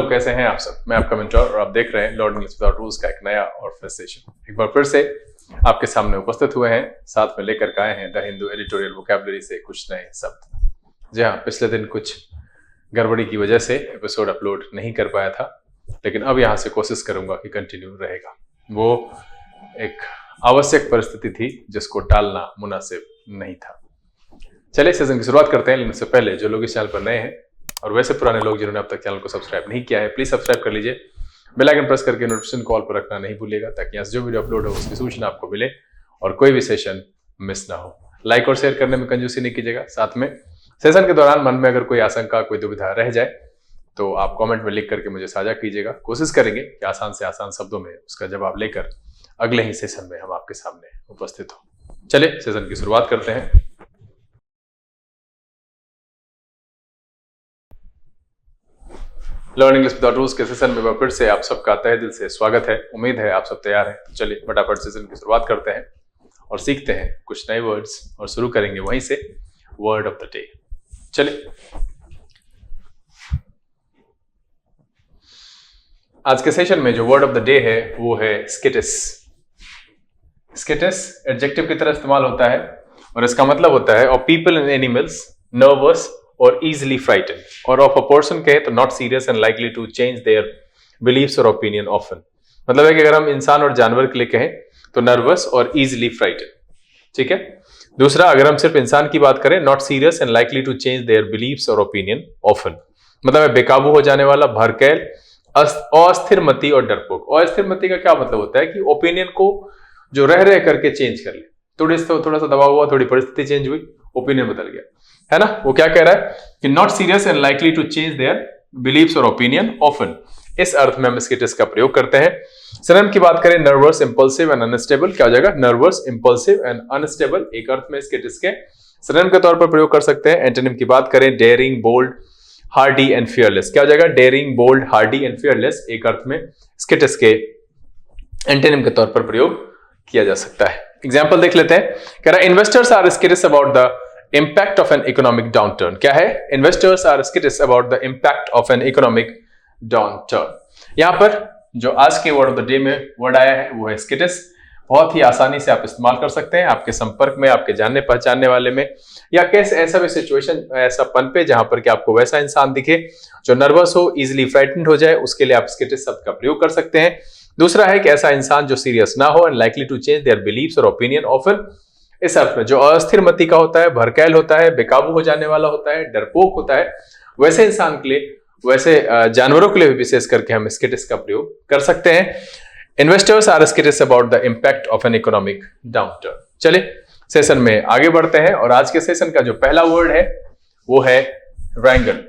कैसे हैं आप सब? मैं आपका मेंटोर और आप देख रहे हैं लर्न इंग्लिश विदाउट रूल्स का एक नया और फ्रेश सेशन। एक बार फिर से आपके सामने उपस्थित हुए हैं, साथ में लेकर के आए हैं द हिंदू एडिटोरियल वोकैबुलरी से कुछ नए शब्द। जी हाँ, पिछले दिन कुछ गड़बड़ी की वजह से एपिसोड अपलोड नहीं कर पाया था, लेकिन अब यहाँ से कोशिश करूंगा कि कंटिन्यू रहेगा। वो एक आवश्यक परिस्थिति थी जिसको टालना मुनासिब नहीं था। चलिए सेशन की शुरुआत करते हैं, लेकिन उससे पहले जो लोग इस चैनल पर नए हैं और वैसे पुराने लोग जिन्होंने अब तक चैनल को सब्सक्राइब नहीं किया है, प्लीज सब्सक्राइब कर लीजिए। बेल आइकन प्रेस करके नोटिफिकेशन कॉल पर रखना नहीं भूलिएगा, ताकि यहाँ से जो वीडियो अपलोड हो उसकी सूचना आपको मिले और कोई भी सेशन मिस ना हो। लाइक और शेयर करने में कंजूसी नहीं कीजिएगा। साथ में सेशन के दौरान मन में अगर कोई आशंका, कोई दुविधा रह जाए तो आप कमेंट में लिख करके मुझे साझा कीजिएगा। कोशिश करेंगे कि आसान से आसान शब्दों में उसका जवाब लेकर अगले ही सेशन में हम आपके सामने उपस्थित हो। चलिए सेशन की शुरुआत करते हैं। लर्न इंग्लिश विदाउट रूल्स के सेशन में फिर से आप सबका तहे दिल से स्वागत है। उम्मीद है आप सब तैयार हैं। चलिए फटाफट सेशन की शुरुआत करते हैं और सीखते हैं कुछ नए वर्ड्स और शुरू करेंगे वहीं से वर्ड ऑफ द डे। चलिए आज के सेशन में जो वर्ड ऑफ द डे है वो है स्किटिस। स्किटिस एडजेक्टिव की तरह इस्तेमाल होता है और इसका मतलब होता है of people and animals nervous और easily frightened, और ऑफ अ पर्सन कहे तो not serious and likely to change their beliefs और ओपिनियन ऑफन। मतलब है कि अगर हम इंसान और जानवर के लिए कहें तो नर्वस और easily frightened, ठीक है। दूसरा, अगर हम सिर्फ इंसान की बात करें, not serious and likely to change their beliefs और ओपिनियन ऑफन। मतलब है बेकाबू हो जाने वाला, भड़कैल, अस्थिर मति और डरपोक। अस्थिर मति का क्या मतलब होता है कि ओपिनियन को जो रह रह करके चेंज कर ले, थोड़ा सा दबाव हुआ, थोड़ी परिस्थिति चेंज हुई, ओपिनियन बदल गया, है ना। वो क्या कह रहा है कि not serious and likely to change their beliefs और ओपिनियन ऑफन। इस अर्थ में हम स्किटिस का प्रयोग करते हैं। सिनोनिम की बात करें, नर्वस, इंपल्सिव एंड अनस्टेबल। क्या हो जाएगा? नर्वस, इंपल्सिव एंड अनस्टेबल एक अर्थ में स्किटिस के सिनोनिम के तौर पर प्रयोग कर सकते हैं। एंटोनिम की बात करें, daring, bold, hardy and fearless. क्या हो जाएगा? Daring, bold, hardy and fearless एक अर्थ में स्किटिस के एंटोनिम के तौर पर प्रयोग किया जा सकता है। एग्जाम्पल देख लेते हैं। कह रहा है investors are skittish about the impact of an economic downturn। क्या है? Investors are skittish about the impact of an economic downturn। यहां पर जो आज के वर्ड ऑफ द डे में वर्ड आया है वो है skittish। बहुत ही आसानी से आप इस्तेमाल कर सकते हैं आपके संपर्क में, आपके जानने पहचानने वाले में, या कैसे ऐसा भी सिचुएशन, ऐसा पन पे जहां पर कि आपको वैसा इंसान दिखे जो नर्वस हो, इजिली फ्राइटेंड हो जाए, उसके लिए आप skittish शब्द का प्रयोग कर सकते हैं। दूसरा है कि ऐसा इंसान जो सीरियस ना हो and likely to change their beliefs और ओपिनियन ऑफन। इस अर्थ में जो अस्थिर मति का होता है, भड़कैल होता है, बेकाबू हो जाने वाला होता है, डरपोक होता है, वैसे इंसान के लिए, वैसे जानवरों के लिए भी विशेष करके हम स्किटिस का प्रयोग कर सकते हैं। Investors are skittish about the impact of an economic downturn. चलिए सेशन में आगे बढ़ते हैं और आज के सेशन का जो पहला वर्ड है वो है रैंगल।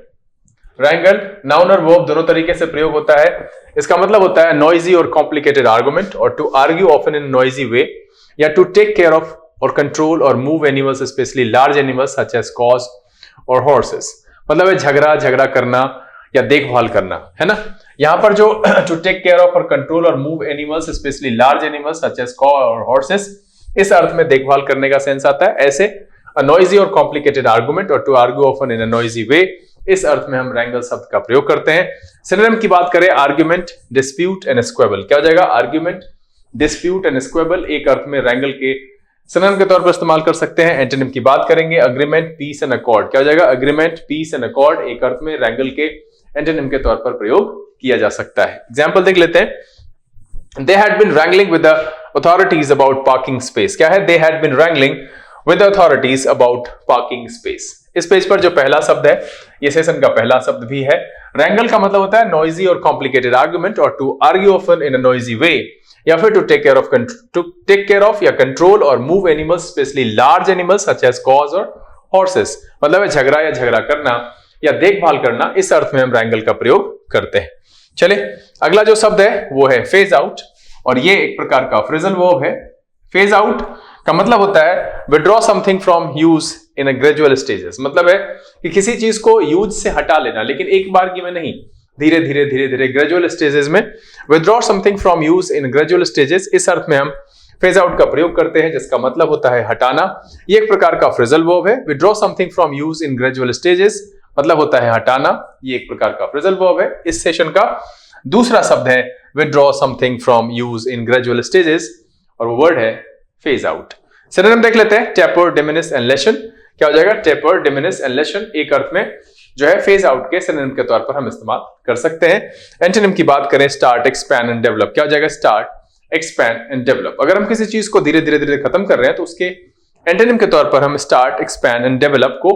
रैंगल नाउन और वर्ब दोनों तरीके से प्रयोग होता है। इसका मतलब होता है नॉइजी और कॉम्प्लिकेटेड आर्गुमेंट, और to argue often in noisy way, या to take care of or control or move animals, especially large animals such as cows or horses। मतलब है झगड़ा करना या देखभाल करना, है ना। यहां पर जो to take care of or control or move animals especially large animals such as cow or horses, इस अर्थ में देखभाल करने का सेंस आता है। ऐसे a noisy or complicated argument or to argue often in a noisy way, इस अर्थ में हम रैंगल शब्द का प्रयोग करते हैं। सिनोनिम की बात करें, आर्ग्यूमेंट, डिस्प्यूट एंड स्क्वेबल। क्या हो जाएगा? आर्ग्यूमेंट, डिस्प्यूट एंड स्क्वेबल एक अर्थ में रैंगल के सिनोनिम के तौर पर इस्तेमाल कर सकते हैं। एंटोनिम की बात करेंगे, अग्रीमेंट, पीस एंड अकॉर्ड। क्या हो जाएगा? अग्रीमेंट, पीस एंड अकॉर्ड एक अर्थ में रैंगल के एंटोनिम के तौर पर प्रयोग किया जा सकता है। एग्जांपल देख लेते हैं। They had been wrangling with the authorities about parking space। क्या है? They had been wrangling with the authorities about parking space। इस पेज पर जो पहला शब्द है ये सेशन का पहला शब्द भी है। रैंगल का मतलब होता है नॉइजी और कॉम्प्लिकेटेड आर्गुमेंट, और to argue often in a noisy way, या फिर टू टेक केयर ऑफ या कंट्रोल और move animals, especially large animals such as cows और हॉर्सेस। मतलब है झगड़ा करना या देखभाल करना। इस अर्थ में हम रैंगल का प्रयोग करते हैं। चलिए अगला जो शब्द है वो है फेज आउट, और ये एक प्रकार का फ्रेजल वर्ब है। फेज आउट का मतलब होता है withdraw something from use in a gradual stages. मतलब है कि किसी चीज को यूज से हटा लेना, लेकिन एक बार की में नहीं, धीरे धीरे ग्रेजुअल स्टेजेस में। Withdraw something from use in gradual stages, इस अर्थ में हम फेज आउट का प्रयोग करते हैं, जिसका मतलब होता है हटाना। ये एक प्रकार का फ्रेजल वर्ब है। Withdraw something from use in gradual stages मतलब होता है हटाना, ये एक प्रकार का फ्रेजल वर्ब है। इस सेशन का दूसरा शब्द है withdraw something from use in gradual stages, और वो वर्ड है फेज आउट। सिनोनिम देख लेते हैं, टेपर, डिमिनिश एंड लेशन। क्या हो जाएगा? टेपर, डिमिनिश एंड लेशन एक अर्थ में जो है फेज आउट के सिनोनिम के तौर पर हम इस्तेमाल कर सकते हैं। एंटोनिम की बात करें, स्टार्ट, एक्सपैंड एंड डेवलप। क्या हो जाएगा? Start, expand and develop. अगर हम किसी चीज को धीरे धीरे खत्म कर रहे हैं तो उसके एंटोनिम के तौर पर हम स्टार्ट, एक्सपैंड एंड डेवलप को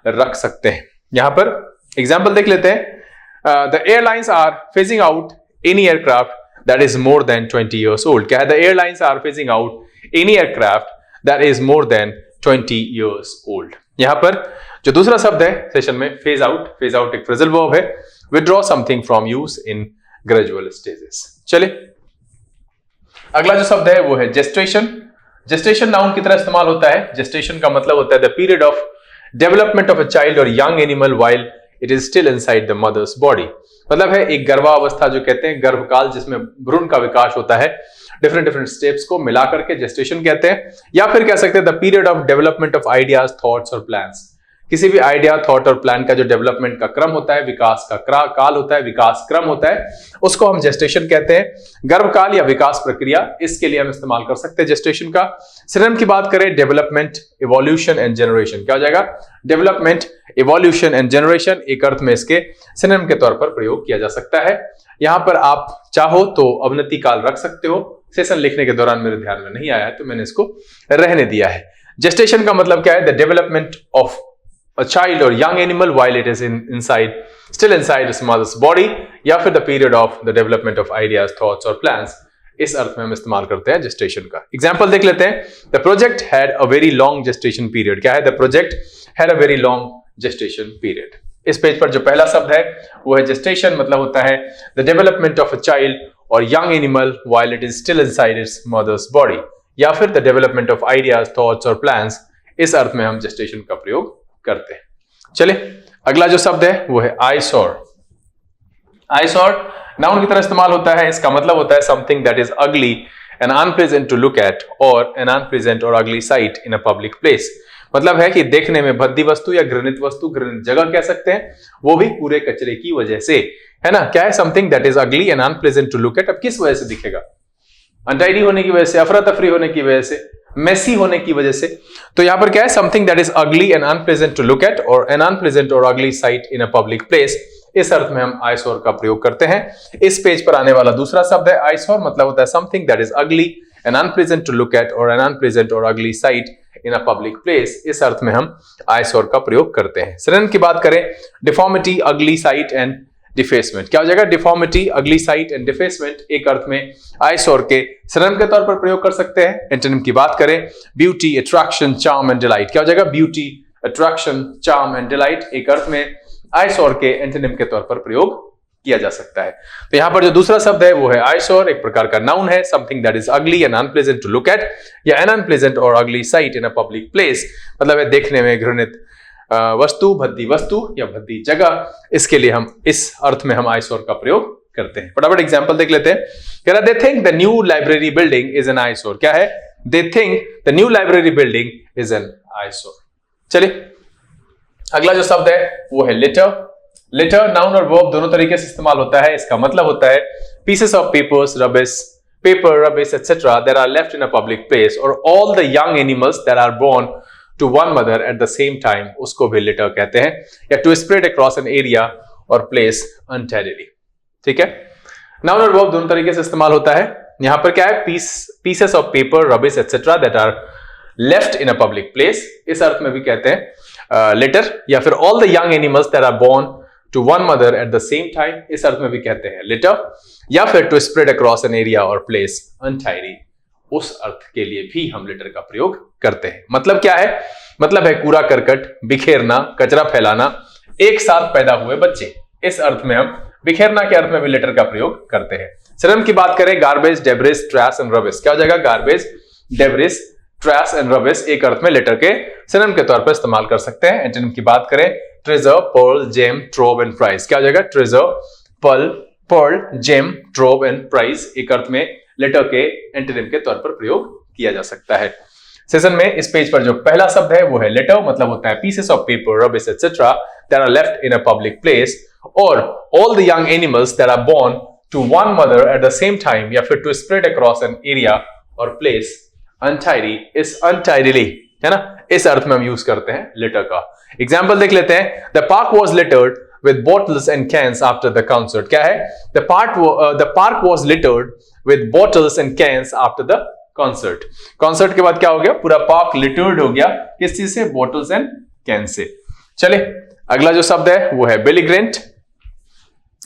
रख सकते हैं। यहां पर एग्जांपल देख लेते हैं। The airlines are phasing out any aircraft that is more than 20 years old। क्या है? The airlines are phasing out any aircraft that is more than 20 years old। यहां पर जो दूसरा शब्द है सेशन में, फेज आउट एक फ्रेजल वर्ब है। Withdraw something from use in gradual stages. चलिए अगला जो शब्द है वो है जेस्टेशन। जेस्टेशन नाउन की तरह इस्तेमाल होता है। जेस्टेशन का मतलब होता है the period of development of a child और young animal while it is still inside the mother's body. मतलब है एक गर्भावस्था जो कहते हैं, गर्भकाल जिसमें भ्रूण का विकास होता है, डिफरेंट स्टेप्स को मिला करके जेस्टेशन कहते हैं। या फिर कह सकते हैं the period of development of ideas, thoughts और प्लान्स। किसी भी आइडिया, थॉट और प्लान का जो डेवलपमेंट का क्रम होता है, विकास का काल होता है, विकास क्रम होता है, उसको हम जेस्टेशन कहते हैं। गर्भकाल या विकास प्रक्रिया, इसके लिए हम इस्तेमाल कर सकते हैं जेस्टेशन का। सिनोनिम की बात करें, डेवलपमेंट, इवोल्यूशन एंड जनरेशन। क्या हो जाएगा? डेवलपमेंट, इवोल्यूशन एंड जनरेशन एक अर्थ में इसके सिनोनिम के तौर पर प्रयोग किया जा सकता है। यहां पर आप चाहो तो अवनति काल रख सकते हो। सेशन लिखने के दौरान मेरे ध्यान में नहीं आया है तो मैंने इसको रहने दिया है। जेस्टेशन का मतलब क्या है? The development of a child or young animal while it is still inside its mother's body, या फिर the period of the development of ideas, thoughts और plans। इस अर्थ में हम इस्तेमाल करते हैं जेस्टेशन का। एग्जाम्पल देख लेते हैं। The project had a very long gestation period। क्या है? The project had a very long gestation period। इस पेज पर जो पहला शब्द है वो है जेस्टेशन, मतलब होता है the development of a child or young animal while it is still inside its mother's body, या फिर the development of ideas, thoughts और plans। इस अर्थ में हम जेस्टेशन का प्रयोग करते हैं। चलिए अगला जो शब्द है वो है आईसोर। आईसोर नाउन की तरह इस्तेमाल होता है। इसका मतलब होता है something that is ugly and unpleasant to look at और एन अनप्लेजेंट और ugly sight in a public place. मतलब है कि देखने में भद्दी वस्तु या घृणित वस्तु, घृणित जगह कह सकते हैं, वो भी पूरे कचरे की वजह से, है ना। क्या है? Something that is ugly and unpleasant to look at. अब किस वजह से दिखेगा? अनटाइडी होने की वजह से, अफरा तफरी होने की वजह से, मेसी होने की वजह से। तो यहां पर क्या है? Something that is ugly and unpleasant to look at और एन अनप्लेजेंट और ugly sight in a public place. इस अर्थ में हम आईसोर का प्रयोग करते हैं। इस पेज पर आने वाला दूसरा शब्द है आईसोर, मतलब होता है something that is ugly and unpleasant to look at और एन अनप्लेजेंट और ugly sight in a public place. इस अर्थ में हम आईसोर का प्रयोग करते हैं। सिनोनिम की बात करें, डिफॉर्मिटी, अगली साइट एंड डिफेसमेंट। क्या हो जाएगा? डिफॉर्मिटी, अगली साइट एंड डिफेसमेंट एक अर्थ में आईसोर के सिनोनिम के तौर पर प्रयोग कर सकते हैं। एंटोनिम की बात करें, beauty, attraction, charm and delight. क्या हो जाएगा? Beauty, attraction, charm and delight एक अर्थ में आईसोर के एंटोनिम के तौर पर प्रयोग किया जा सकता है। तो यहां पर जो दूसरा शब्द है वो है आईसोर, एक प्रकार का नाउन है। Something that is ugly and unpleasant to look at या एन अनप्लेजेंट और ugly sight in a public place, मतलब है देखने में घृणित वस्तु, भद्दी वस्तु या भद्दी जगह। इसके लिए हम इस अर्थ में हम आईसोर का प्रयोग करते हैं। फटाफट एग्जांपल देख लेते हैं। कह रहा they think the new library building is an आईसोर। क्या है? They think the new library building is an आईसोर। चलिए अगला जो शब्द है वो है लिटर। लिटर नाउन और वर्ब दोनों तरीके से इस्तेमाल होता है। इसका मतलब होता है pieces of papers, rubbish, paper, rubbish etcetera that are left in a public place और all the young animals that are born to one mother at the same time, उसको भी लिटर कहते हैं। या to spread across an area और place untidily. ठीक है, noun और वर्ब दोनों तरीके से इस्तेमाल होता है। यहां पर क्या है? Pieces of paper, rubbish etcetera that are left in a public place, इस अर्थ में भी कहते हैं लिटर। या फिर all the young animals that are born to one mother at the same time, इस अर्थ में भी कहते हैं लिटर। या फिर to spread across an area और प्लेस अनटाइडी, उस अर्थ के लिए भी हम लिटर का प्रयोग करते हैं। मतलब क्या है? मतलब है कूड़ा करकट, बिखेरना, कचरा फैलाना, एक साथ पैदा हुए बच्चे। इस अर्थ में हम बिखेरना के अर्थ में भी लिटर का प्रयोग करते हैं। सिनोनिम की बात करें, garbage, debris, trash and rubbish. क्या हो जाएगा? Garbage, debris, trash and rubbish एक अर्थ में लिटर के सिनोनिम के तौर पर इस्तेमाल कर सकते हैं। एंटोनिम की बात करें, treasure, pearl, gem, trove and prize. क्या हो जाएगा? Treasure, pearl, gem, trove and prize एक अर्थ में लेटर के एंटोनिम के तौर पर प्रयोग किया जा सकता है। सेशन में इस पेज पर जो पहला शब्द है वो है लिटर, मतलब होता है pieces of paper, rubbish etcetera that are left in a public place, और all the young animals that are born to one mother at the same time, या फिर to spread across an area और place untidy is untidily, है ना, इस अर्थ में हम यूज करते हैं लिटर का। एग्जाम्पल देख लेते हैं। The park was littered with bottles and cans after the concert। क्या है? The park was littered with bottles and cans after the concert। concert के बाद क्या हो गया? पूरा पार्क littered हो गया, किस चीज से? bottles and cans से। चले अगला जो शब्द है वो है belligerent।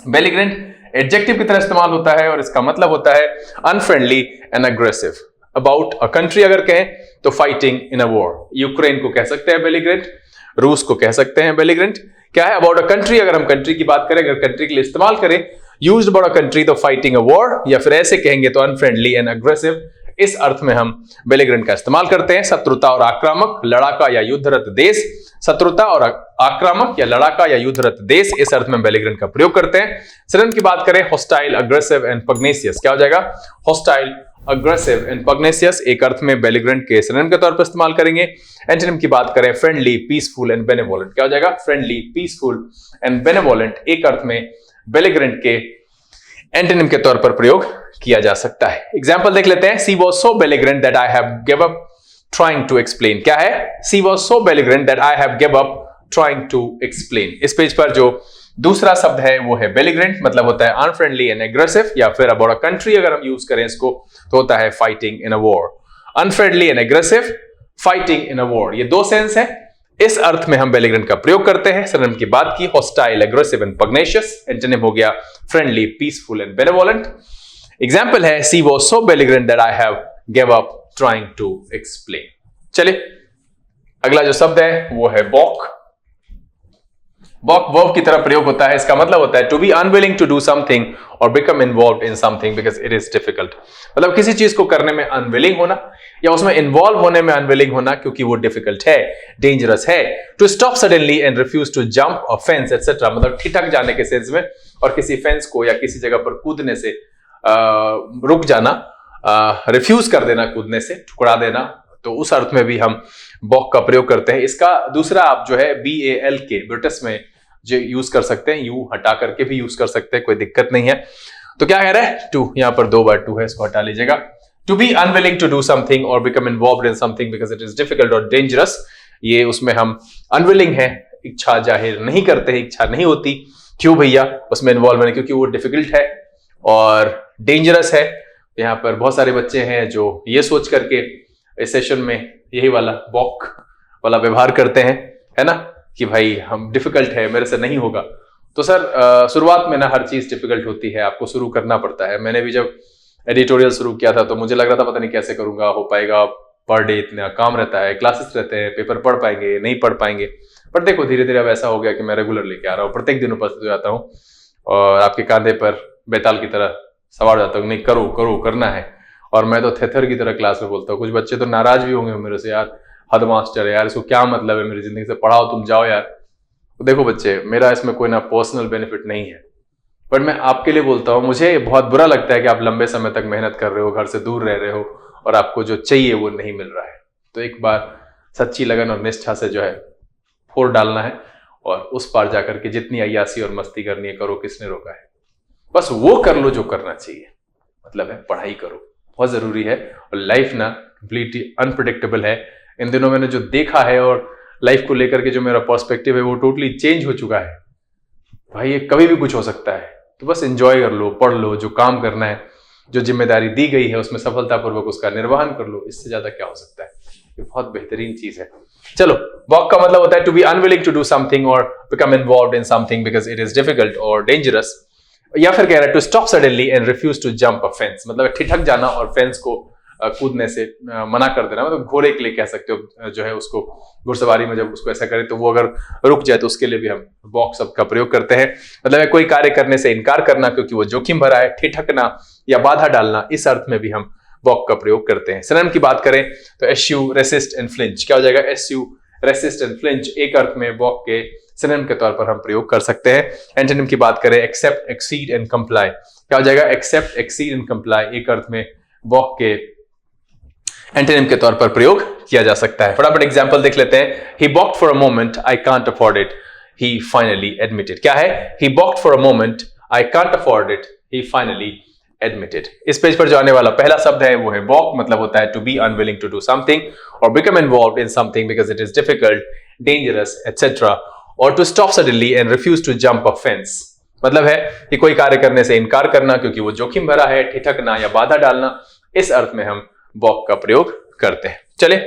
belligerent एडजेक्टिव की तरह इस्तेमाल होता है और इसका मतलब होता है unfriendly and aggressive. About a country अगर कहें तो fighting in a war, Ukraine को कह सकते हैं belligerent, रूस को कह सकते हैं belligerent। क्या है? अबाउट अ कंट्री, अगर हम कंट्री की बात करें, अगर कंट्री के लिए इस्तेमाल करें, यूज्ड अबाउट अ कंट्री तो फाइटिंग अ वॉर, या फिर ऐसे कहेंगे तो अनफ्रेंडली एंड अग्रेसिव, इस अर्थ में हम belligerent का इस्तेमाल करते हैं। शत्रुता और आक्रामक, लड़ाका या युद्धरत देश, शत्रुता और आक्रामक या लड़ाका या युद्धरत देश, इस अर्थ में belligerent का प्रयोग करते हैं। सिनोनिम की बात करें, हॉस्टाइल, अग्रेसिव एंड पग्नेशियस। क्या हो जाएगा? हॉस्टाइल, अग्रेसिव एंड पग्नेशियस एक अर्थ में belligerent के सिनोनिम के तौर पर इस्तेमाल करेंगे। एंटोनिम की बात करें, फ्रेंडली, पीसफुल एंड बेनेवोलेंट। क्या हो जाएगा? फ्रेंडली, पीसफुल एंड बेनेवोलेंट एक अर्थ में belligerent के एंटोनिम के तौर पर प्रयोग किया जा सकता है। एग्जाम्पल देख लेते हैं। She was so belligerent that I have given up trying to explain। क्या है? She was so belligerent that I have given up trying to explain। इस पेज पर जो दूसरा शब्द है वो है belligerent, मतलब होता है अनफ्रेंडली एंड एग्रेसिव, या फिर अबाउट अ कंट्री अगर हम यूज करें इसको तो होता है fighting in a war. Unfriendly and aggressive, fighting in a war, ये दो सेंस है। इस अर्थ में हम belligerent का प्रयोग करते हैं। सिनोनिम की बात की, हॉस्टाइल, एग्रेसिव एंड पग्नेशियस। एंटोनिम हो गया friendly, peaceful and benevolent. Example है, She was so belligerent that I have gave up trying to explain। चलिए अगला जो शब्द है वो है balk। balk वर्ब की तरह प्रयोग होता है। इसका मतलब होता है to be unwilling to do something or become involved in something because it is difficult। मतलब किसी चीज को करने में unwilling होना या उसमें इन्वॉल्व होने में unwilling होना क्योंकि वो डिफिकल्ट है, डेंजरस है। to stop suddenly and refuse to jump a fence etc, मतलब ठिठक जाने के सेंस में, और किसी फेंस को या किसी जगह पर कूदने से रुक जाना, रिफ्यूज कर देना, कूदने से ठुकरा देना, तो उस अर्थ में भी हम balk का प्रयोग करते हैं। इसका दूसरा आप जो है BALK ब्रिटिश में जो यूज कर सकते हैं, यू हटा करके भी यूज कर सकते हैं, कोई दिक्कत नहीं है। तो क्या कह रहा है? टू, यहां पर 2 बार टू है, इसको हटा लीजिएगा। To be unwilling to do something और become involved in something because it is difficult और डेंजरस, ये उसमें हम अनविलिंग है, इच्छा जाहिर नहीं करते हैं, इच्छा नहीं होती। क्यों भैया? उसमें इन्वॉल्व है क्योंकि वो डिफिकल्ट है और डेंजरस है। यहाँ पर बहुत सारे बच्चे हैं जो ये सोच करके इस सेशन में यही वाला balk वाला व्यवहार करते हैं, है ना, कि भाई हम डिफिकल्ट है, मेरे से नहीं होगा। तो सर शुरुआत में ना हर चीज डिफिकल्ट होती है, आपको शुरू करना पड़ता है। मैंने भी जब एडिटोरियल शुरू किया था तो मुझे लग रहा था पता नहीं कैसे करूंगा, हो पाएगा, पर डे इतना काम रहता है, क्लासेस रहते हैं, पेपर पढ़ पाएंगे नहीं पढ़ पाएंगे। पर देखो धीरे धीरे अब ऐसा हो गया कि मैं रेगुलर लेके आ रहा हूँ, प्रत्येक दिन उपस्थित हो जाता हूँ और आपके कांधे पर बेताल की तरह सवार जाता हूँ, नहीं करो करो करना है। और मैं तो थेथर की तरह क्लास में बोलता हूँ। कुछ बच्चे तो नाराज भी होंगे मेरे से, यार हद मास्टर है यार, इसको क्या मतलब है मेरी जिंदगी से, पढ़ाओ तुम जाओ यार। तो देखो बच्चे, मेरा इसमें कोई ना पर्सनल बेनिफिट नहीं है, बट मैं आपके लिए बोलता हूँ। मुझे बहुत बुरा लगता है कि आप लंबे समय तक मेहनत कर रहे हो, घर से दूर रह रहे हो और आपको जो चाहिए वो नहीं मिल रहा है। तो एक बार सच्ची लगन और निष्ठा से जो है फोड़ डालना है और उस पार जाकर के जितनी अय्यासी और मस्ती करनी है करो, किसने रोका है। बस वो कर लो जो करना चाहिए, मतलब है पढ़ाई करो, बहुत जरूरी है। और लाइफ ना कंप्लीटली अनप्रेडिक्टेबल है। इन दिनों मैंने जो देखा है और लाइफ को लेकर के जो मेरा पर्सपेक्टिव है वो टोटली चेंज हो चुका है। भाई ये कभी भी कुछ हो सकता है, तो बस एंजॉय कर लो, पढ़ लो, जो काम करना है, जो जिम्मेदारी दी गई है उसमें सफलतापूर्वक उसका निर्वहन कर लो। इससे ज्यादा क्या हो सकता है? ये बहुत बेहतरीन चीज है। चलो, balk का मतलब होता है to be unwilling to do something और become involved in something because it is difficult और डेंजरस। या फिर कह रहा है to stop suddenly and refuse to jump a fence, मतलब ठिठक जाना और फेंस को कूदने से मना कर देना। मतलब घोड़े के लिए कह सकते हो, जो है उसको घुड़सवारी में जब उसको ऐसा करे तो वो अगर रुक जाए तो उसके लिए भी हम balk शब्द का प्रयोग करते हैं। मतलब है कोई कार्य करने से इनकार करना क्योंकि वो जोखिम भरा है, ठिठकना या बाधा डालना, इस अर्थ में भी हम balk का प्रयोग करते हैं। सिनोनिम की बात करें तो एस्यू, रेसिस्ट एंड फ्लिंच। क्या हो जाएगा? एस्यू, रेसिस्ट एंड फ्लिंच एक अर्थ में balk के सिनोनिम के तौर पर हम प्रयोग कर सकते हैं। एंटोनिम की बात करें, एक्सेप्ट, एक्सीड एंड कंप्लाई। क्या हो जाएगा? एक्सेप्ट, एक्सीड एंड कंप्लाई एक अर्थ में balk के एंटोनिम के तौर पर प्रयोग किया जा सकता है। फटाफट एग्जांपल देख लेते हैं। ही balked for a moment, I can't afford it, he finally admitted। क्या है? he balked for a moment, I can't afford it, he finally admitted। इस पेज पर जो आने वाला पहला शब्द है वो है balk, मतलब होता है to be unwilling to do something or become involved in something because it is difficult, dangerous, etc. or to stop suddenly and refuse to jump a fence। मतलब है कि कोई कार्य करने से इनकार करना क्योंकि वो जोखिम भरा है, ठिठकना या बाधा डालना, इस अर्थ में हम balk का प्रयोग करते हैं। चलिए,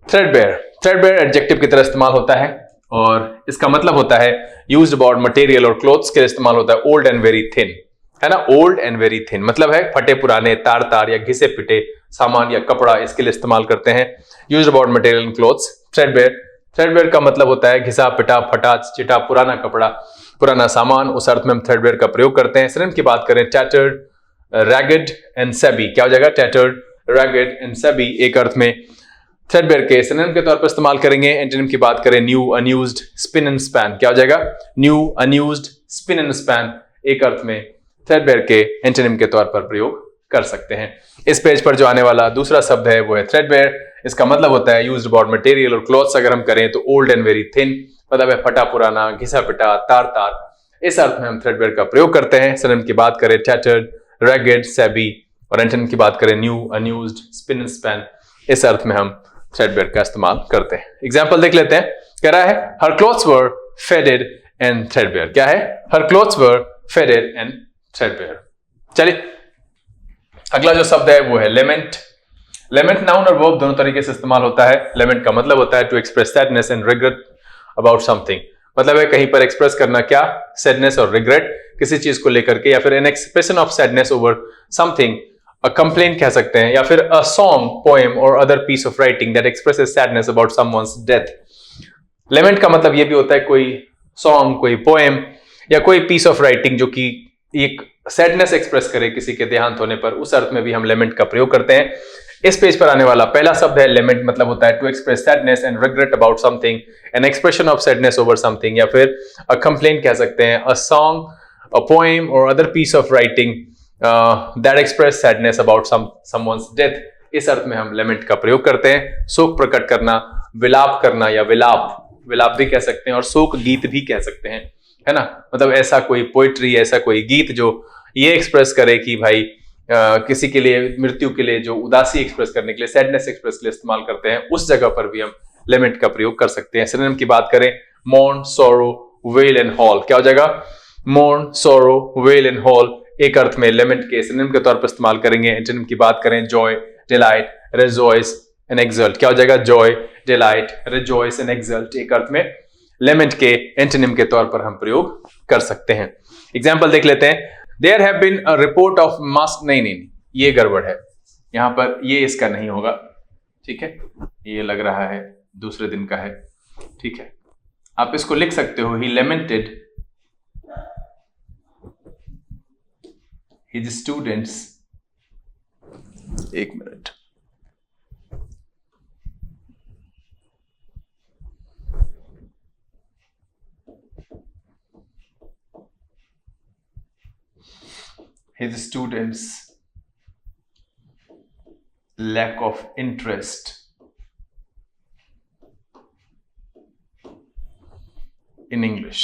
थ्रेडबेयर एडजेक्टिव की तरह इस्तेमाल होता है और इसका मतलब होता है यूज्ड अबाउट मटेरियल और क्लोथ्स के लिए इस्तेमाल होता है ओल्ड एंड वेरी थिन, है ना। ओल्ड एंड वेरी थिन मतलब है फटे पुराने, तार या घिसे पिटे सामान या कपड़ा, इसके लिए इस्तेमाल करते हैं। Used about material and clothes, threadbare का मतलब होता है घिसा पिटा, फटा चिटा, पुराना कपड़ा, पुराना सामान, उस अर्थ में हम थ्रेडबेयर का प्रयोग करते हैं। सिनोनिम की बात करें, टैटर्ड, रैगेड एंड सबी। क्या हो जाएगा? टैटर्ड, रैगेड एंड सबी एक अर्थ में थ्रेडबेयर के सिनोनिम के तौर पर इस्तेमाल करेंगे। एंटोनिम की बात करें, new, unused, spin and span. क्या हो जाएगा? New, unused, spin and span एक अर्थ में थ्रेडबेयर के एंटोनिम के तौर पर प्रयोग कर सकते हैं। इस पेज पर जो आने वाला दूसरा शब्द है वो है थ्रेडबेयर। इसका मतलब होता है यूज्ड अबाउट मटेरियल और क्लॉथ्स अगर हम करें तो ओल्ड एंड वेरी थिन, मतलब है फटा पुराना, घिसा पिटा, तार, इस अर्थ में हम थ्रेडबेयर का प्रयोग करते हैं। सिनोनिम की बात करें, टैटर्ड, रैगेड, सबी, और एंटोनिम की बात करें, new, unused, spin and span, इस अर्थ में हम थ्रेडबेयर का इस्तेमाल करते हैं। एग्जाम्पल देख लेते हैं। कह रहा है हर clothes were faded and threadbare. क्या है? हर clothes were faded and threadbare. चलिए, अगला जो शब्द है वो है लेमेंट। लेमेंट नाउन और वर्ब दोनों तरीके से इस्तेमाल होता है। लेमेंट का मतलब होता है to express sadness and regret about something, मतलब है कहीं पर एक्सप्रेस करना, क्या? सैडनेस और रिग्रेट किसी चीज को लेकर के, या फिर an expression of sadness over something, a complaint कह सकते हैं, या फिर अ सॉन्ग, पोएम और other piece of writing that expresses sadness about someone's death. Lament का मतलब यह भी होता है कोई सॉन्ग, कोई पोएम या कोई पीस ऑफ राइटिंग जो कि एक सैडनेस एक्सप्रेस करे किसी के देहांत होने पर, उस अर्थ में भी हम लेमेंट का प्रयोग करते हैं। इस पेज पर आने वाला पहला शब्द है लेमेंट, मतलब होता है to express sadness and regret about something, an expression of sadness over something, या फिर अ कंप्लेंट कह सकते हैं, अ सॉन्ग, अ पोएम और other piece of writing that express sadness about someone's death, इस अर्थ में हम लेमेंट का प्रयोग करते हैं। शोक प्रकट करना, विलाप करना, या विलाप भी कह सकते हैं और शोक गीत भी कह सकते हैं, है ना। मतलब ऐसा कोई पोइट्री, ऐसा कोई गीत जो ये एक्सप्रेस करे कि भाई किसी के लिए, मृत्यु के लिए, जो उदासी एक्सप्रेस करने के लिए, सैडनेस एक्सप्रेस के लिए इस्तेमाल करते हैं, उस जगह पर भी हम लेमेंट का प्रयोग कर सकते हैं। सिनोनिम की बात करें, मॉर्न, सोरो, वेल एंड हॉल। क्या हो जाएगा? मॉर्न, सोरो, वेल एंड हॉल एक अर्थ में लेमेंट के सिनोनिम के तौर पर इस्तेमाल करेंगे। एंटोनिम की बात करें, Joy, delight, rejoice and exalt. क्या हो जाएगा? Joy, delight, rejoice and exalt एक अर्थ में लेमेंट के एंटोनिम के तौर पर हम प्रयोग कर सकते हैं। एग्जाम्पल देख लेते हैं। There have been a report of mass, नहीं, ये गड़बड़ है, यहां पर ये इसका नहीं होगा, ठीक है। ये लग रहा है दूसरे दिन का है, ठीक है। आप इसको लिख सकते हो, ही लेमेंटेड हिज स्टूडेंट्स, एक minute, his students' lack of interest in English।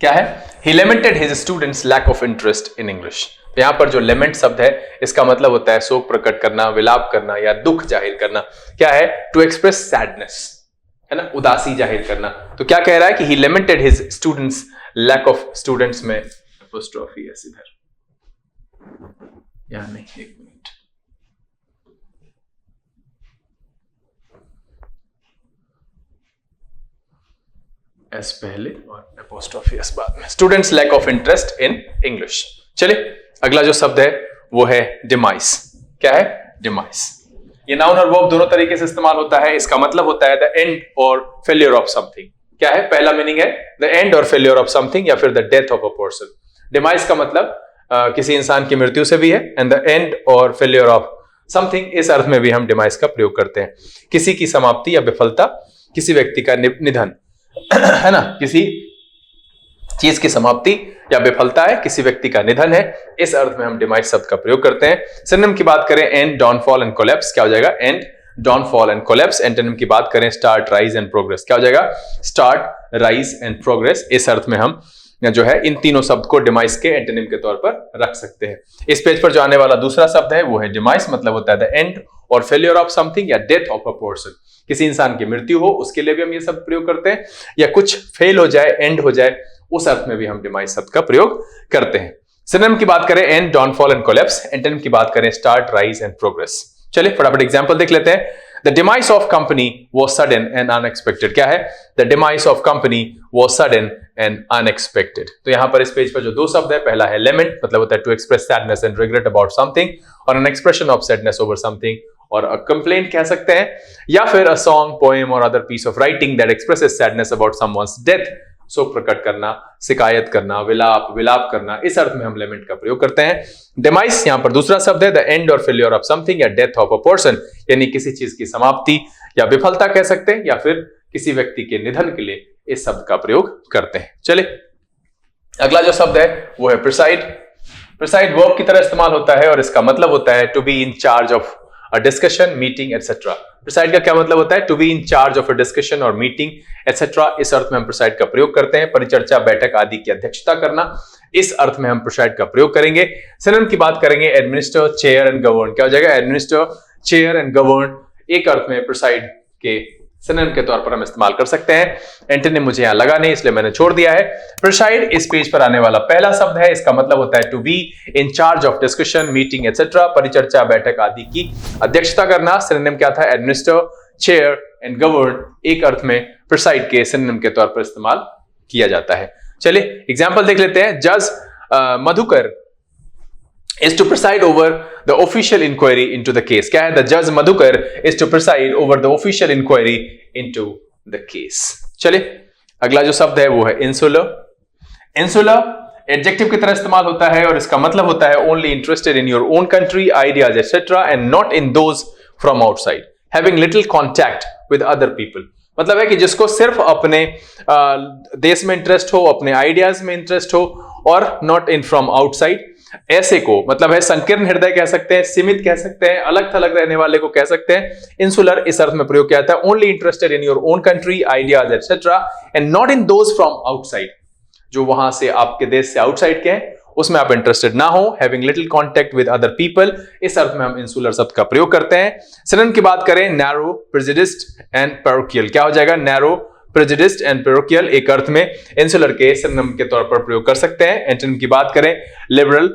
क्या है? He lamented his students' lack of interest in English। तो यहां पर जो लेमेंट शब्द है इसका मतलब होता है शोक प्रकट करना, विलाप करना या दुख जाहिर करना। क्या है? टू एक्सप्रेस सैडनेस, है ना, उदासी जाहिर करना। तो क्या कह रहा है कि he lamented his students, lack of students में एपोस्ट्रोफी है इधर, या नहीं, एक मिनट, एस पहले और एपोस्ट्रोफी एस बाद में। Students lack of interest in English. चलिए, अगला जो शब्द है वो है डिमाइस। क्या है? डिमाइस। ये नाउन और वर्ब दोनों तरीके से इस्तेमाल होता है। इसका मतलब होता है द एंड और फेलियर ऑफ समथिंग। क्या है? पहला मीनिंग है द एंड और फेलियर ऑफ समथिंग, या फिर the death of a person. Demise का मतलब किसी इंसान की मृत्यु से भी है, एंड द एंड और फेलियर ऑफ समथिंग, इस अर्थ में भी हम डिमाइस का प्रयोग करते हैं। किसी की समाप्ति या विफलता, किसी व्यक्ति का निधन, है ना, किसी चीज की समाप्ति या विफलता है, किसी व्यक्ति का निधन है, इस अर्थ में हम डिमाइस शब्द का प्रयोग करते हैं। सिनोनिम की बात करें एंड, डाउनफॉल एंड कोलैप्स, क्या हो जाएगा? And, downfall and collapse. Antonym की बात करें स्टार्ट, राइज एंड प्रोग्रेस, क्या हो जाएगा? Start, rise and progress. इस अर्थ में हम जो है इन तीनों शब्द को डिमाइस के एंटोनिम के तौर पर रख सकते हैं। इस पेज पर जो आने वाला दूसरा शब्द है वो है डिमाइस, मतलब होता है द एंड और फेलियर ऑफ समथिंग या डेथ ऑफ अ पर्सन। किसी इंसान की मृत्यु हो उसके लिए भी हम ये शब्द प्रयोग करते हैं, या कुछ फेल हो जाए, एंड हो जाए, उस अर्थ में भी हम डिमाइस शब्द का प्रयोग करते हैं। सिनोनिम की बात करें and, downfall and collapse. Antonym की बात करें स्टार्ट, राइज एंड प्रोग्रेस। चलिए फटाफट एग्जांपल देख लेते हैं। The demise of company was sudden and unexpected. क्या है? The demise of company was sudden and unexpected. तो यहां पर इस पेज पर जो दो शब्द है, पहला है lament, मतलब होता है to express sadness and regret about something, और an expression of sadness over something, और a complaint कह सकते हैं, या फिर a song, poem or other piece of writing that expresses sadness about someone's death. शोक प्रकट करना, शिकायत करना, विलाप करना, इस अर्थ में हम लेमेंट का प्रयोग करते हैं। डिमाइस यहां पर दूसरा शब्द है द एंड और फेलियर ऑफ समथिंग या डेथ ऑफ अ पर्सन, यानी किसी चीज की समाप्ति या विफलता कह सकते हैं, या फिर किसी व्यक्ति के निधन के लिए इस शब्द का प्रयोग करते हैं। चलिए अगला जो शब्द है वो है प्रिसाइड। प्रिसाइड वर्ब की तरह इस्तेमाल होता है और इसका मतलब होता है to be in charge of a discussion, meeting etcetera. Preside का क्या मतलब होता है? To be in charge of a discussion और मीटिंग एटसेट्रा। इस अर्थ में हम प्रिसाइड का प्रयोग करते हैं। परिचर्चा, बैठक आदि की अध्यक्षता करना, इस अर्थ में हम प्रिसाइड का प्रयोग करेंगे। सिनोनिम की बात करेंगे एडमिनिस्टर, चेयर एंड गवर्न, क्या हो जाएगा? Administer, chair and govern. एक अर्थ में प्रिसाइड के सिनोनिम के तौर पर हम इस्तेमाल कर सकते हैं। एंटोनिम मुझे यहां लगा नहीं इसलिए मैंने छोड़ दिया है। प्रिसाइड इस पेज पर आने वाला पहला शब्द है। इसका मतलब होता है to be in charge of discussion, meeting etcetera. परिचर्चा, बैठक आदि की अध्यक्षता करना। सिनोनिम क्या था? Administer, chair and govern. एक अर्थ में प्रिसाइड के सिनोनिम के तौर पर इस्तेमाल किया जाता है। चलिए एग्जाम्पल देख लेते हैं। जज Madhukar is to preside over the official inquiry into the case. क्या है? The judge Madhukar is to preside over the official inquiry into the case. चलिए अगला जो शब्द है वो है insular. Insular एडजेक्टिव की तरह इस्तेमाल होता है और इसका मतलब होता है only interested in your own country, ideas, etc. and not in those from outside. Having little contact with other people. मतलब है कि जिसको सिर्फ अपने देश में इंटरेस्ट हो, अपने आइडियाज में इंटरेस्ट हो, और नॉट इन फ्रॉम आउटसाइड। ऐसे को मतलब है संकीर्ण हृदय कह सकते हैं, सीमित कह सकते हैं, अलग थलग रहने वाले को कह सकते हैं। इंसुलर इस अर्थ में प्रयोग किया जाता है only interested in your own country, ideas etcetera, and not in those from outside. जो वहां से आपके देश से आउटसाइड के हैं उसमें आप इंटरेस्टेड ना हो। Having little contact with other people, इस अर्थ में हम इंसुलर शब्द का प्रयोग करते हैं। सिनोनिम की बात करें नैरो, प्रेजुडिस्ड एंड पैरोकियल, क्या हो जाएगा? Narrow, prejudiced and parochial. एक अर्थ में इंसुलर के सिनोनिम के तौर पर प्रयोग कर सकते हैं। एंटोनिम की बात करें लिबरल,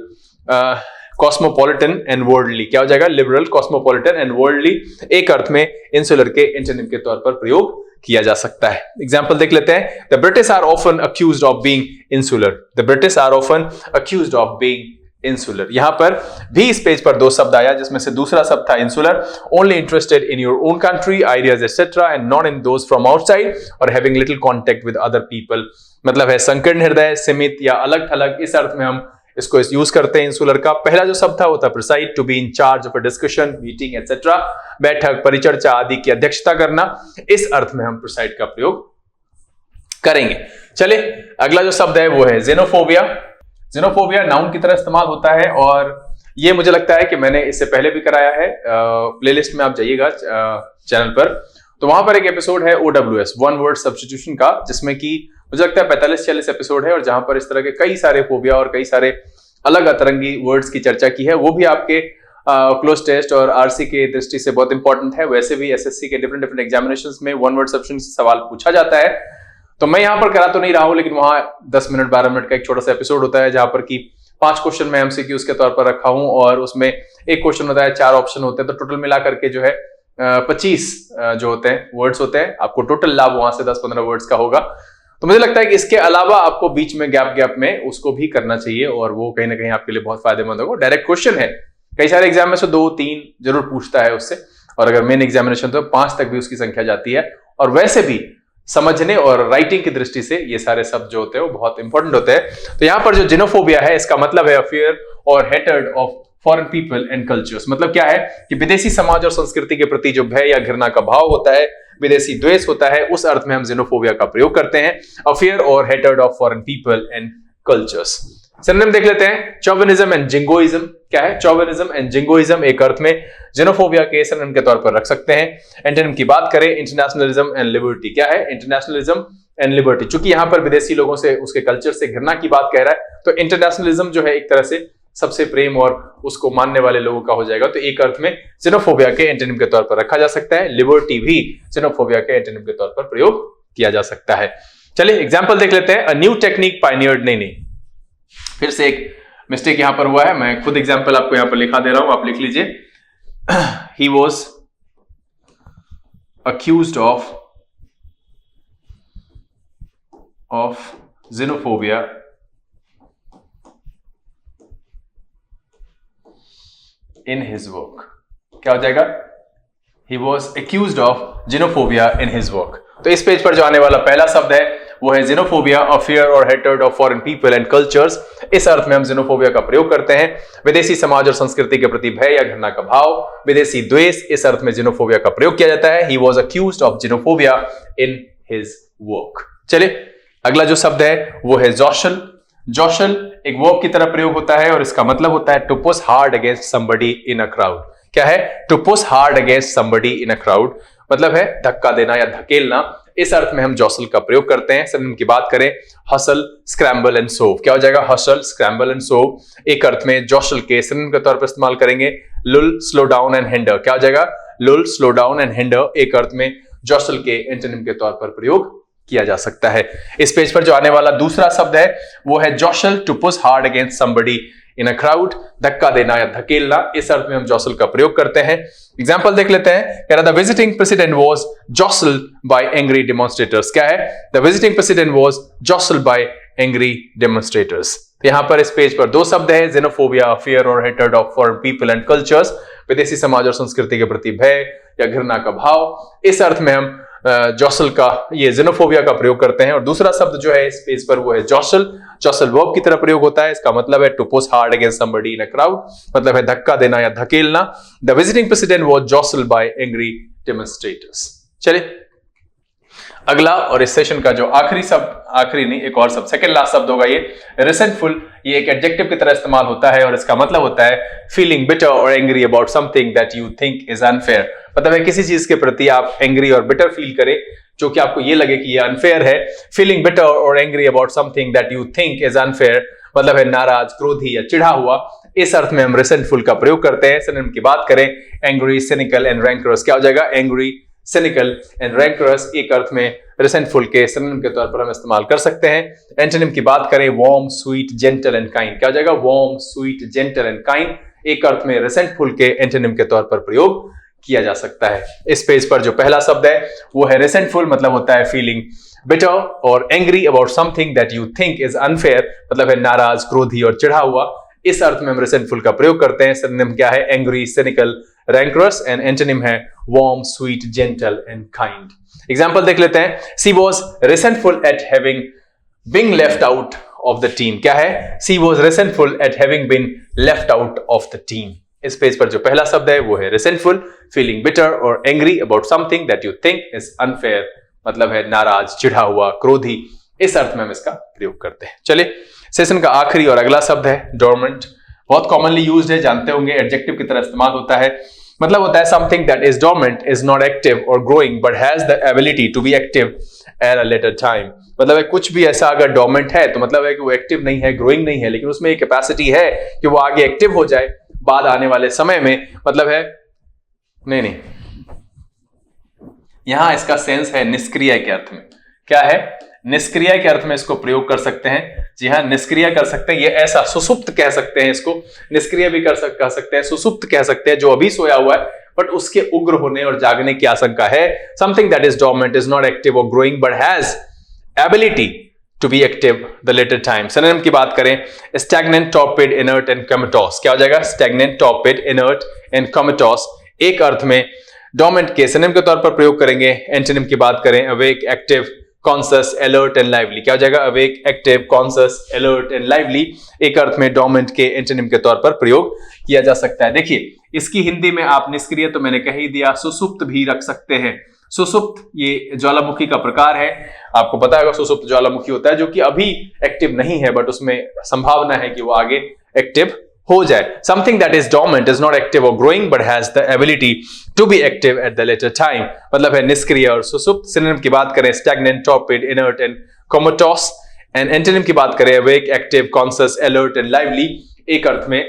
कॉस्मोपॉलिटन एंड वर्ल्डली, क्या हो जाएगा? Liberal, cosmopolitan and worldly. एक अर्थ में इंसुलर के एंटोनिम के तौर पर प्रयोग किया जा सकता है। एग्जाम्पल देख लेते हैं। The British are often accused of being insular. The British are often accused of being insular. यहां पर भी इस पेज पर दो शब्द आया जिसमें से दूसरा शब्द था insular. Only interested in your own country, ideas etcetera, and not in those from outside, और having little contact with other people, मतलब है संकीर्ण हृदय, सीमित या अलग थलग। इस अर्थ में हम इसको यूज करते हैं इंसुलर का। पहला जो शब्द था वो था preside, to be in charge of a discussion, meeting etcetera, बैठक, परिचर्चा आदि की अध्यक्षता करना। इस अर्थ में हम प्रिसाइड का प्रयोग करेंगे। चलिए अगला जो शब्द है वो है जेनोफोबिया। जेनोफोबिया नाउन की तरह इस्तेमाल होता है और ये मुझे लगता है कि मैंने इससे पहले भी कराया है। प्लेलिस्ट में आप जाइएगा चैनल पर, तो वहां पर एक एपिसोड है OWS, वन वर्ड सब्स्टिट्यूशन का, जिसमें कि मुझे लगता है 45-46 एपिसोड है, और जहां पर इस तरह के कई सारे फोबिया और कई सारे अलग अतरंगी वर्ड्स की चर्चा की है। वो भी आपके क्लोज टेस्ट और आरसी के दृष्टि से बहुत इंपॉर्टेंट है। वैसे भी एसएससी के डिफरेंट एग्जामिनेशंस में वन वर्ड सब्स्टिट्यूशन से सवाल पूछा जाता है। तो मैं यहाँ पर करा तो नहीं रहा हूं, लेकिन वहां 10 मिनट 12 मिनट का एक छोटा सा एपिसोड होता है जहां पर कि 5 क्वेश्चन मैं एमसीक्यूज के तौर पर रखा हूं, और उसमें एक क्वेश्चन होता है, 4 ऑप्शन होते हैं, तो टोटल मिला करके जो है 25 जो होते हैं वर्ड्स होते हैं। आपको टोटल लाभ वहां से 10-15 वर्ड्स का होगा। तो मुझे लगता है कि इसके अलावा आपको बीच में गैप में उसको भी करना चाहिए, और वो कहीं ना कहीं आपके लिए बहुत फायदेमंद होगा। डायरेक्ट क्वेश्चन है, कई सारे एग्जाम में से 2-3 जरूर पूछता है उससे, और अगर मेन एग्जामिनेशन तो 5 तक भी उसकी संख्या जाती है। और वैसे भी समझने और राइटिंग की दृष्टि से ये सारे शब्द जो होते हैं वो बहुत इंपॉर्टेंट होते हैं। तो यहाँ पर जो जेनोफोबिया है इसका मतलब है फियर और hatred of foreign people and cultures. मतलब क्या है कि विदेशी समाज और संस्कृति के प्रति जो भय या घृणा का भाव होता है, विदेशी द्वेष होता है, उस अर्थ में हम xenophobia का प्रयोग करते हैं, a fear or hatred of foreign people and cultures। Synonym देख लेते हैं, चौविनिज्म एंड जिंगोइज्म। क्या है? चौविनिज्म एंड जिंगोइज्म एक अर्थ में xenophobia के सिनोनिम के तौर पर रख सकते हैं। एंटोनिम की बात करें, इंटरनेशनलिज्म एंड लिबर्टी। क्या है? Internationalism and liberty. चूंकि यहां पर विदेशी लोगों से, उसके कल्चर से घृणा की बात कह रहा है, तो इंटरनेशनलिज्म जो है एक तरह से सबसे प्रेम और उसको मानने वाले लोगों का हो जाएगा, तो एक अर्थ में xenophobia के एंटोनिम के तौर पर रखा जा सकता है। लिबर्टी भी xenophobia के एंटोनिम के तौर पर प्रयोग किया जा सकता है। चलिए एग्जाम्पल देख लेते हैं। अ न्यू टेक्निक पायनियर्ड, नहीं, फिर से एक मिस्टेक यहां पर हुआ है, मैं खुद एग्जाम्पल आपको यहां पर लिखा दे रहा हूं, आप लिख लीजिए। He was accused of xenophobia in his work। क्या हो जाएगा? He was accused of xenophobia in his work। तो इस पेज पर जो आने वाला पहला शब्द है वो है xenophobia, a fear or hatred of foreign people and cultures। इस अर्थ में हम xenophobia का प्रयोग करते हैं, विदेशी समाज और संस्कृति के प्रति भय या घृणा का भाव, विदेशी द्वेष, इस अर्थ में xenophobia का प्रयोग किया जाता है। He was accused of xenophobia in his work। चलिए अगला जो शब्द है वो है jostle। jostle एक वर्ब की तरह प्रयोग होता है और इसका मतलब होता है to push hard against somebody in a crowd। क्या है? to push hard against somebody in a crowd मतलब है धक्का देना या धकेलना। इस अर्थ में हम jostle का प्रयोग करते हैं। सिनोनिम की बात करें, hustle, scramble and shove। क्या हो जाएगा? hustle, scramble and shove एक अर्थ में jostle के सिनोनिम के तौर पर इस्तेमाल करेंगे। lull, slow down and hinder। क्या हो जाएगा? lull, slow down and hinder एक अर्थ में jostle के एंटोनिम के तौर पर प्रयोग किया जा सकता है। इस पेज पर जो आने वाला दूसरा शब्द है वो है jostle, to push hard against somebody in a crowd धक्का देना या धकेलना। इस अर्थ में हम jostle का प्रयोग करते हैं। एग्जाम्पल देख लेते हैं। कह रहा, the visiting president was jostled by angry demonstrators। क्या है? the visiting president was jostled by angry demonstrators। यहां पर इस पेज पर दो शब्द है, xenophobia, fear or hatred of foreign people and cultures, विदेशी समाज और संस्कृति के प्रति भय या घृणा का भाव। इस अर्थ में हम jostle का, ये xenophobia का प्रयोग करते हैं। और दूसरा शब्द जो है इस पेज पर वो है jostle। jostle verb की तरह प्रयोग होता है, इसका मतलब है to push hard against somebody in a crowd मतलब है धक्का देना या धकेलना। The visiting president was jostled by angry demonstrators। चलिए अगला और इस सेशन का जो आखिरी शब्द, आखिरी नहीं एक और शब्द, सेकंड लास्ट शब्द होगा ये resentful। ये एक एडजेक्टिव की तरह इस्तेमाल होता है और इसका मतलब होता है feeling bitter or angry about something that you think is unfair। मतलब है किसी चीज के प्रति आप एंग्री और बिटर फील करें जो कि आपको ये लगे कि ये अनफेयर है। फीलिंग बिटर और angry about something that you think is unfair मतलब है नाराज, क्रोधी या चिढ़ा हुआ। इस अर्थ में हम रिसेंटफुल का प्रयोग करते हैं। सिनोनिम की बात करें, एंग्री, सिनिकल एंड रैंकरस। क्या हो जाएगा? एंग्री, सिनिकल एंड रैंकरस एक अर्थ में रिसेंटफुल के सिनोनिम के तौर पर हम इस्तेमाल कर सकते हैं। एंटोनिम की बात करें, warm, sweet, gentle and kind. क्या हो जाएगा? Warm, sweet, gentle and kind एक अर्थ में रिसेंटफुल के एंटोनिम के तौर पर प्रयोग किया जा सकता है। इस पेज पर जो पहला शब्द है वो है रिसेंटफुल, मतलब होता है फीलिंग बिटर और angry about something that you think is unfair मतलब है नाराज, क्रोधी और चिढ़ा हुआ। इस अर्थ में हम रिसेंटफुल का प्रयोग करते हैं। सिनोनिम क्या है? Angry, cynical, rancorous and antonym है warm, sweet, gentle and kind. Example देख लेते हैं। She was resentful at having being left out of the team. क्या है? She was resentful at having been left out of the team. इस page पर जो पहला शब्द है वो है रिसेंटफुल, फीलिंग बिटर और angry about something that you think is unfair मतलब है नाराज, चिढ़ा हुआ, क्रोधी। इस अर्थ में हम इसका प्रयोग करते हैं। चलिए सेशन का आखिरी और अगला शब्द है डोरमेंट। बहुत कॉमनली यूज्ड है, जानते होंगे, एडजेक्टिव की तरह इस्तेमाल होता है। मतलब होता है something that is dormant is not active और growing but has the ability to be active at a later time. मतलब है कुछ भी ऐसा अगर डोरमेंट है तो मतलब है कि वो एक्टिव नहीं है, ग्रोइंग नहीं है, लेकिन उसमें एक कैपेसिटी है कि वो आगे एक्टिव हो जाए बाद आने वाले समय में। मतलब है नहीं, यहां इसका सेंस है निष्क्रिय के अर्थ में। क्या है? निष्क्रिय के अर्थ में इसको प्रयोग कर सकते हैं। जी हाँ, निष्क्रिय कर सकते हैं। ये ऐसा सुसुप्त कह सकते हैं, इसको निष्क्रिय भी कह सकते हैं, सुसुप्त कह सकते हैं, जो अभी सोया हुआ है बट उसके उग्र होने और जागने की आशंका है। Something that is dormant is not active और growing but has ability to be active the later time. Synonym की बात करें, stagnant, torpid, inert and comatose. क्या हो जाएगा? Stagnant, torpid, inert and comatose एक अर्थ में डोरमेंट के सिनोनिम के तौर पर प्रयोग करेंगे। एंटोनिम की बात करें, awake, active, conscious, alert and lively. क्या हो जाएगा? Awake, active, conscious, alert and lively एक अर्थ में डोरमेंट के एंटोनिम के तौर पर प्रयोग किया जा सकता है। देखिए इसकी हिंदी में आप निष्क्रिय तो मैंने कह ही दिया, सुसुप्त भी रख सकते हैं। सुसुप्त ये ज्वालामुखी का प्रकार है, आपको पता होगा सुसुप्त ज्वालामुखी होता है जो कि अभी एक्टिव नहीं है बट उसमें संभावना है कि वो आगे एक्टिव हो जाए. Something that is dormant is not active और growing but has the ability to be active at the later time. मतलब है निष्क्रिय और सुसुप्त. सिनोनिम की बात करें stagnant, torpid, inert and comatose. And antonym की बात करें awake, active, conscious, alert and lively. एक अर्थ में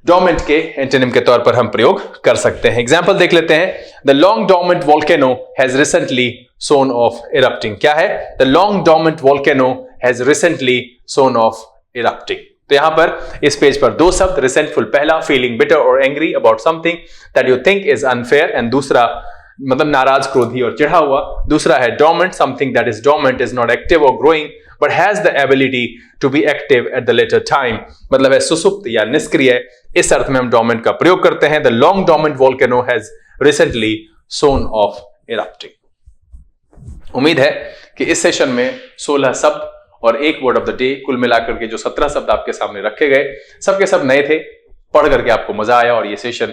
डोर्मेंट के एंटोनिम के तौर पर हम प्रयोग कर सकते हैं. एग्जाम्पल देख लेते हैं. The long dormant volcano has recently shown of erupting. क्या है? The long dormant volcano has recently shown of erupting. तो यहां पर इस पेज पर दो शब्द, रिसेंटफुल पहला, फीलिंग बिटर और angry about something that you think is unfair, and दूसरा मतलब नाराज, क्रोधी और चिढ़ा हुआ. दूसरा है dormant, something that is dormant is not active और growing but has the ability to be active at the later time. मतलब है सुसुप्त या निष्क्रिय. इस अर्थ में हम डोर्मेंट का प्रयोग करते हैं. The long dormant volcano has recently shown of erupting. उम्मीद है कि इस सेशन में 16 शब्द और एक वर्ड ऑफ द डे, कुल मिलाकर के जो 17 शब्द आपके सामने रखे गए, सबके सब नए थे. पढ़ करके आपको मजा आया और ये सेशन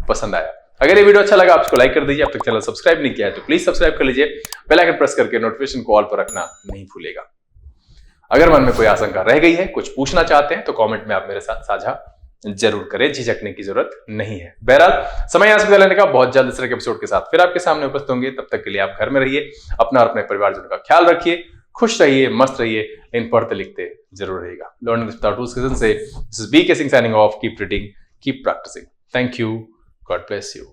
पसंद आया. अगर ये वीडियो अच्छा लगा आप इसको लाइक कर दीजिए. अब तक चैनल सब्सक्राइब नहीं किया है तो प्लीज सब्सक्राइब कर लीजिए. बेल आइकन प्रेस करके नोटिफिकेशन को ऑल पर रखना नहीं भूलेगा. अगर मन में कोई आशंका रह गई है, कुछ पूछना चाहते हैं तो कमेंट में आप मेरे साथ साझा जरूर करें. झिझकने की जरूरत नहीं है. बहरहाल समय यहां से विदा लेने का. बहुत जल्द इस तरह के एपिसोड के साथ फिर आपके सामने उपस्थित होंगे. तब तक के लिए आप घर में रहिए, अपना और अपने परिवारजनों का ख्याल रखिए, खुश रहिए, मस्त रहिए, लेकिन पढ़ते लिखते जरूर रहिएगा. लर्निंग विदाउट रूल्स सीजन से this is B K Singh signing off. Keep reading, keep practising. Thank you. God bless you.